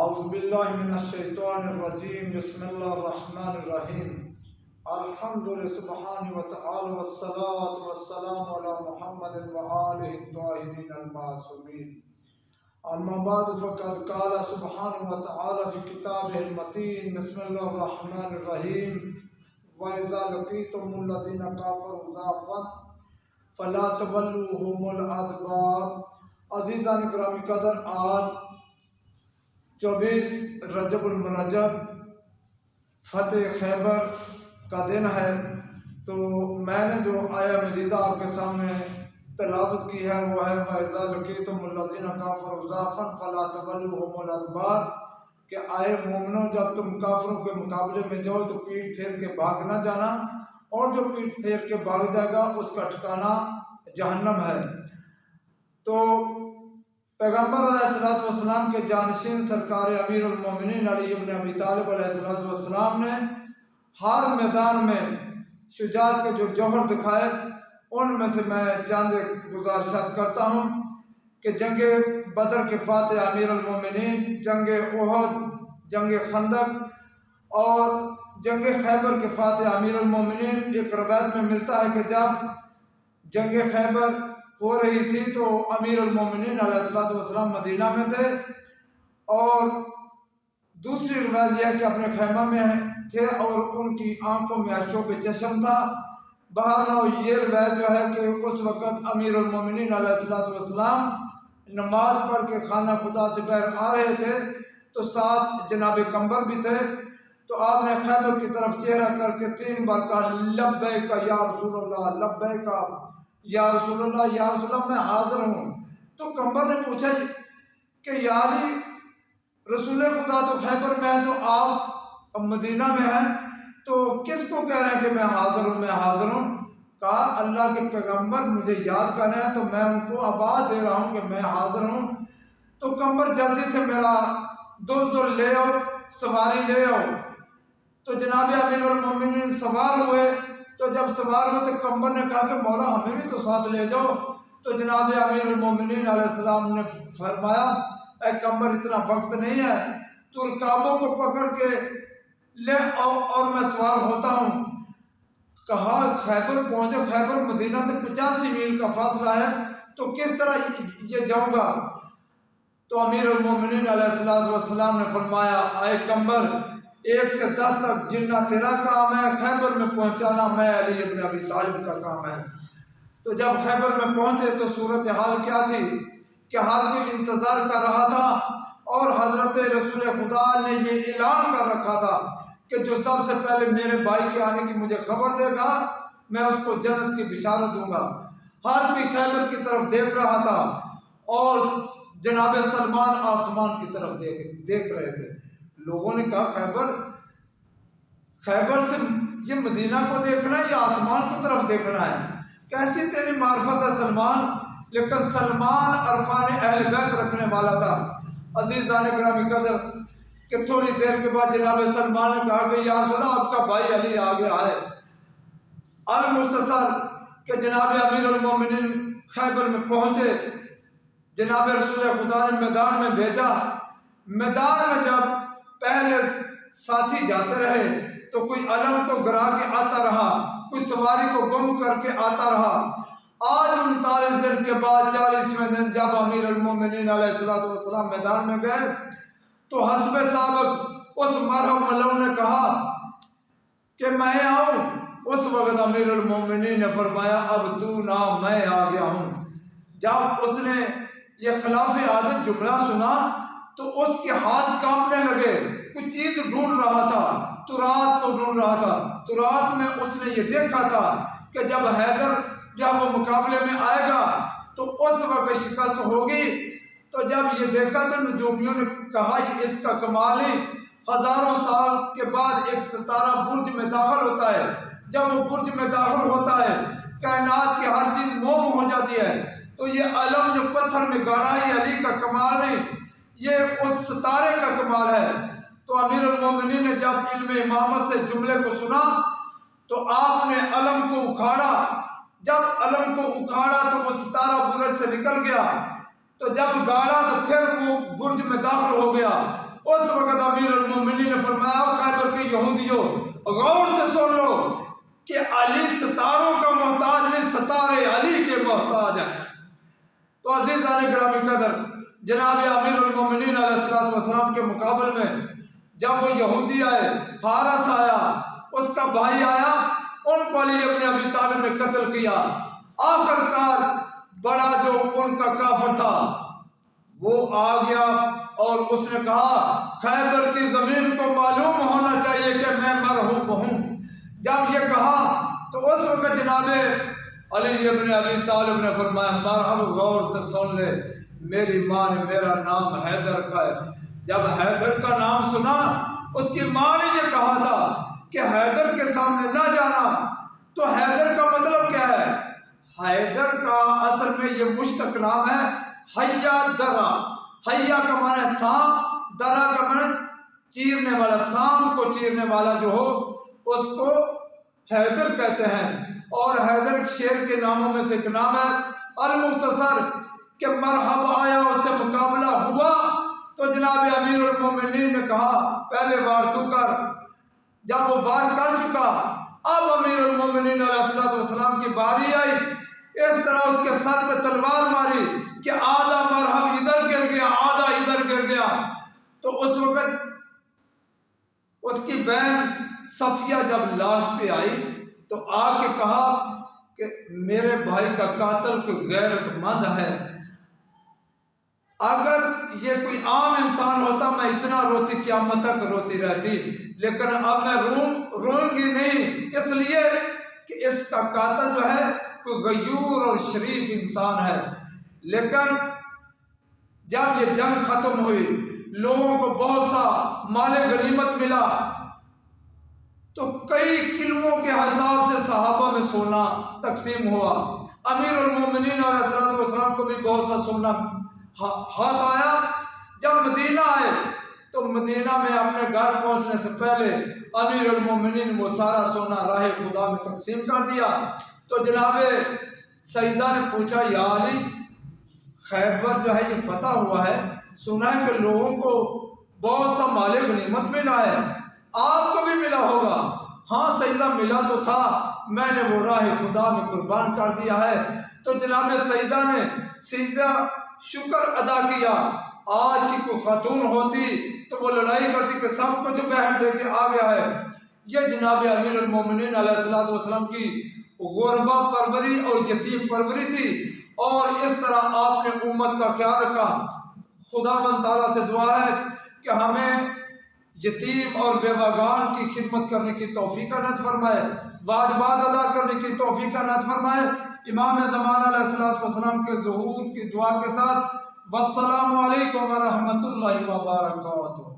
اعوذ باللہ من الشیطان الرجیم بسم اللہ الرحمن الرحیم الحمد لسبحانہ وتعالی والصلاة والسلام علی محمد وآلہ الطاہرین المعصومین اما بعد فقد قال سبحانہ وتعالی فی کتابہ المتین بسم اللہ الرحمن الرحیم وَإِذَا لَقِيتُمُ الَّذِينَ كَفَرُوا زَحْفًا فَلَا تُوَلُّوهُمُ الْأَدْبَارَ۔ عزیزان گرامی قدر، آج 24 رجب المرجب فتح خیبر کا دن ہے، تو میں نے جو آیہ مجیدہ آپ کے سامنے تلاوت کی ہے وہ ہے وَإِذَا لَقِيتُمُ الَّذِينَ كَفَرُوا زَحْفًا فَلَا تُوَلُّوهُمُ الْأَدْبَارَ، کہ آئے مومنوں، جب تم کافروں کے مقابلے میں جاؤ تو پیٹ پھیر کے بھاگ نہ جانا، اور جو پیٹ پھیر کے بھاگ جائے گا اس کا ٹھکانہ جہنم ہے۔ تو پیغمبر علیہ السلام کے جانشین سرکار امیر المومنین علی ابن ابی طالب علیہ السلام نے ہر میدان میں شجاعت کے جو جوہر دکھائے، ان میں سے میں چند گزارشات کرتا ہوں کہ جنگ بدر کے فاتح امیر المومنین، جنگ احد، جنگ خندق اور جنگ خیبر کے فاتح امیر المومنین۔ ایک روایت میں ملتا ہے کہ جب جنگ خیبر ہو رہی تھی تو امیر المومنین علیہ السلام مدینہ میں تھے، اور دوسری روایت یہ ہے کہ اپنے خیمہ میں تھے اور ان کی آنکھوں میں اشوب چشم تھا۔ بہرحال یہ روایت جو ہے کہ اس وقت امیر المومنین علیہ السلام نماز پڑھ کے خانہ خدا سے باہر آ رہے تھے، تو ساتھ جناب کمبر بھی تھے، تو آپ نے خیبر کی طرف چہرہ کر کے 3 بار کہا لبیک یا رسول اللہ، لبیک یا رسول اللہ، یا رسول اللہ میں حاضر ہوں۔ تو کمبر نے پوچھا کہ یا علی، رسول خدا تو خیبر میں ہے تو آپ مدینہ میں ہیں، تو کس کو کہہ رہے ہیں کہ میں حاضر ہوں، میں حاضر ہوں؟ کہا اللہ کے پیغمبر مجھے یاد کر رہے ہیں تو میں ان کو آواز دے رہا ہوں کہ میں حاضر ہوں۔ تو کمبر جلدی سے میرا دل لے آؤ، سواری لے آؤ۔ تو جناب امیر المومنین سوار ہوئے، تو جب سوار ہوئے تو کمبر نے کہا کہ مولا ہمیں بھی تو ساتھ لے جاؤ۔ تو جناب امیر المومنین علیہ السلام نے فرمایا اے کمبر، اتنا وقت نہیں ہے، تو رکابوں کو پکڑ کے لے آؤ اور میں سوار ہوتا ہوں۔ کہا خیبر پہنچے، خیبر مدینہ سے 85 میل کا فاصلہ ہے، تو کس طرح یہ جاؤں گا؟ تو امیر المومنین علیہ السلام نے فرمایا اے کمبر، 1 سے 10 تک گننا تیرا کام ہے، خیبر میں پہنچانا میں علی ابن ابی طالب کا کام ہے۔ تو جب خیبر میں پہنچے تو صورتحال کیا تھی کہ ہر کوئی انتظار کر رہا تھا، اور حضرت رسول خدا نے یہ اعلان کر رکھا تھا کہ جو سب سے پہلے میرے بھائی کے آنے کی مجھے خبر دے گا میں اس کو جنت کی بشارت دوں گا۔ ہر کوئی خیبر کی طرف دیکھ رہا تھا، اور جناب سلمان آسمان کی طرف دیکھ رہے تھے۔ لوگوں نے کہا خیبر سے یہ مدینہ کو دیکھنا ہے یا آسمان کی طرف دیکھنا ہے؟ کیسی تیری معرفت ہے سلمان؟ لیکن سلمان عرفان اہل بیت رکھنے والا تھا۔ عزیزان گرامی قدر، کہ تھوڑی دیر کے بعد جناب سلمان نے کہا کہ یا رسول اللہ آپ کا بھائی علی آ گیا ہے۔ المختصر کہ جناب امیر المومنین خیبر میں پہنچے، جناب رسول خدا نے میدان میں بھیجا۔ میدان میں جب پہلے ساتھی جاتے رہے تو کوئی علم کو گرا کے آتا رہا، کوئی سواری کو گم کر کے آتا رہا۔ آج 39 دن کے بعد 40ویں دن جب امیر المومنین علیہ السلام میدان میں گئے تو حسب سابق اس مرحوم ملعون نے کہا کہ میں آؤں۔ اس وقت امیر المومنین نے فرمایا اب تو نہ، میں آ گیا ہوں۔ جب اس نے یہ خلاف عادت جملہ سنا تو اس کے ہاتھ کانپنے لگے، کچھ چیز ڈھونڈ رہا تھا، ترات کو ڈھونڈ رہا تھا۔ ترات میں اس نے یہ دیکھا تھا کہ جب حیدر جب وہ مقابلے میں آئے گا تو اس وقت شکست ہوگی۔ تو جب یہ دیکھا تو نجومیوں نے کہا یہ اس کا کمال ہی، ہزاروں سال کے بعد ایک ستارہ برج میں داخل ہوتا ہے، جب وہ برج میں داخل ہوتا ہے کائنات کی ہر چیز موم ہو جاتی ہے۔ تو یہ علم جو پتھر میں گاڑا ہے یہ علی کا کمال نہیں، یہ اس ستارے کا کمال ہے۔ تو امیر المومنین نے جب علم امامت سے جملے کو سنا تو آپ نے علم کو اکھاڑا۔ جب علم کو اکھاڑا تو وہ ستارہ برج سے نکل گیا، تو جب گاڑا تو پھر وہ برج میں داخل ہو گیا۔ اس وقت امیر المومنین نے فرمایا خیبر کے یہودیوں غور سے سن لو کہ علی ستاروں کا محتاج نہیں، ستارے علی کے محتاج ہیں۔ تو عزیزان گرامی قدر، جناب امیر المومنین علیہ السلام کے مقابل میں جب وہ یہودی آئے، حارث آیا، اس کا بھائی آیا، ان کو علی ابن ابی طالب نے قتل کیا۔ آخر کار بڑا جو ان کا کافر تھا وہ آ گیا اور اس نے کہا خیبر کی زمین کو معلوم ہونا چاہیے کہ میں مرحوم ہوں۔ جب یہ کہا تو اس وقت جناب علی ابن ابی طالب نے فرمایا مرحبا، غور سے سن لے، میری ماں نے میرا نام حیدر کا ہے۔ جب حیدر کا نام سنا، اس کی ماں نے یہ کہا تھا کہ حیدر کے سامنے نہ جانا۔ تو حیدر کا مطلب کیا ہے؟ حیدر کا اصل میں یہ مشتق نام ہے حیا درا۔ حیا کا معنی ہے سام، درا کا معنی چیرنے والا، سام کو چیرنے والا جو ہو اس کو حیدر کہتے ہیں۔ اور حیدر شیر کے ناموں میں سے ایک نام ہے۔ المختصر کہ مرحبا آیا، اس سے مقابلہ ہوا تو جناب امیر المومنین نے کہا پہلے وار تو کر۔ جب وہ وار کر چکا، اب امیر المومنین علیہ السلام کی باری آئی، اس طرح اس کے سر پہ تلوار ماری کہ آدھا مرحب ادھر گر گیا، آدھا ادھر گر گیا۔ تو اس وقت اس کی بہن صفیہ جب لاش پہ آئی تو آ کے کہا کہ میرے بھائی کا قاتل کوئی غیرت مند ہے، اگر یہ کوئی عام انسان ہوتا میں اتنا روتی، قیامت تک روتی رہتی، لیکن اب میں روؤں گی نہیں، اس لیے کہ اس کا قاتل جو ہے کوئی غیور اور شریف انسان ہے۔ لیکن جب یہ جنگ ختم ہوئی، لوگوں کو بہت سا مال غنیمت ملا، تو کئی کلوؤں کے حساب سے صحابہ میں سونا تقسیم ہوا۔ امیر المومنین علیہ السلام کو بھی بہت سا سونا ہاتھ آیا۔ جب مدینہ آئے تو مدینہ میں اپنے گھر پہنچنے سے پہلے امیر المومنین نے وہ سارا سونا راہ خدا میں تقسیم کر دیا۔ تو جناب سیدہ نے پوچھا یا علی، خیبر جو ہے یہ فتح ہوا ہے، سنا ہے کہ لوگوں کو بہت سا مال غنیمت ملا ہے، آپ کو بھی ملا ہوگا؟ ہاں سیدہ ملا تو تھا، میں نے وہ راہ خدا میں قربان کر دیا ہے۔ تو جناب سیدہ نے سیدہ شکر ادا کیا۔ آج کی کوئی خاتون ہوتی تو وہ لڑائی کرتی کہ سب کچھ بہن دے کے آ گیا ہے۔ یہ جناب امیر المومنین علیہ السلام کی غربا پروری اور یتیم پروری تھی، اور اس طرح آپ نے امت کا خیال رکھا۔ خداوند تعالیٰ سے دعا ہے کہ ہمیں یتیم اور بیواگان کی خدمت کرنے کی توفیق عنایت فرمائے، واجبات ادا کرنے کی توفیق عنایت فرمائے۔ امام زمان علیہ السلام کے ظہور کی دعا کے ساتھ والسلام علیکم ورحمۃ اللہ وبرکاتہ۔